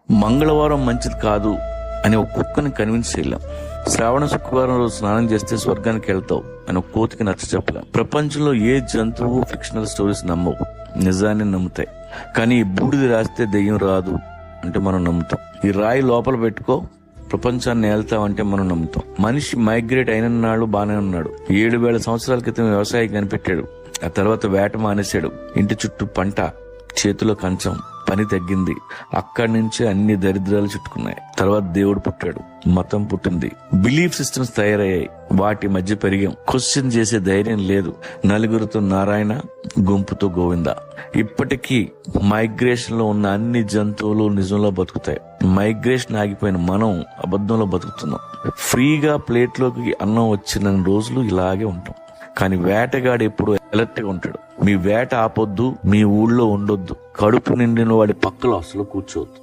మంగళవారం మంచిది కాదు అని ఒక కుక్కని కన్విన్స్ చేయలేం. శ్రావణ శుక్రవారం రోజు స్నానం చేస్తే స్వర్గానికి వెళ్తావు అని ఒక కోతికి నచ్చ చెప్పలేం. ప్రపంచంలో ఏ జంతువు ఫిక్షనల్ స్టోరీస్ నమ్మవు, నిజాన్ని నమ్ముతాయి. కానీ ఈ బూడిది రాస్తే దెయ్యం రాదు అంటే మనం నమ్ముతాం. ఈ రాయి లోపల పెట్టుకో ప్రపంచాన్ని ఏళ్తామంటే మనం నమ్ముతాం. మనిషి మైగ్రేట్ అయిన నాడు బానే ఉన్నాడు. 7,000 సంవత్సరాల క్రితం వ్యవసాయం కనిపెట్టాడు. ఆ తర్వాత వేట మానేశాడు. ఇంటి చుట్టూ పంట, చేతిలో కంచం, పని తగ్గింది. అక్కడి నుంచే అన్ని దరిద్రాలు చుట్టుకున్నాయి. తర్వాత దేవుడు పుట్టాడు, మతం పుట్టింది, బిలీఫ్ సిస్టమ్స్ తయారయ్యాయి. వాటి మధ్య పెరిగాం. క్వశ్చన్ చేసే ధైర్యం లేదు. నలుగురితో నారాయణ, గుంపుతో గోవింద. ఇప్పటికీ మైగ్రేషన్ లో ఉన్న అన్ని జంతువులు నిజంలో బతుకుతాయి. మైగ్రేషన్ ఆగిపోయిన మనం అబద్ధంలో బతుకుతున్నాం. ఫ్రీగా ప్లేట్లోకి అన్నం వచ్చిన రోజులు ఇలాగే ఉంటాం. కానీ వేటగాడు ఎప్పుడు అలర్ట్ గా ఉంటాడు. మీ వేట ఆపొద్దు, మీ ఊళ్ళో ఉండొద్దు, కడుపు నిండిన వాడి పక్కలో అసలు కూర్చోవద్దు.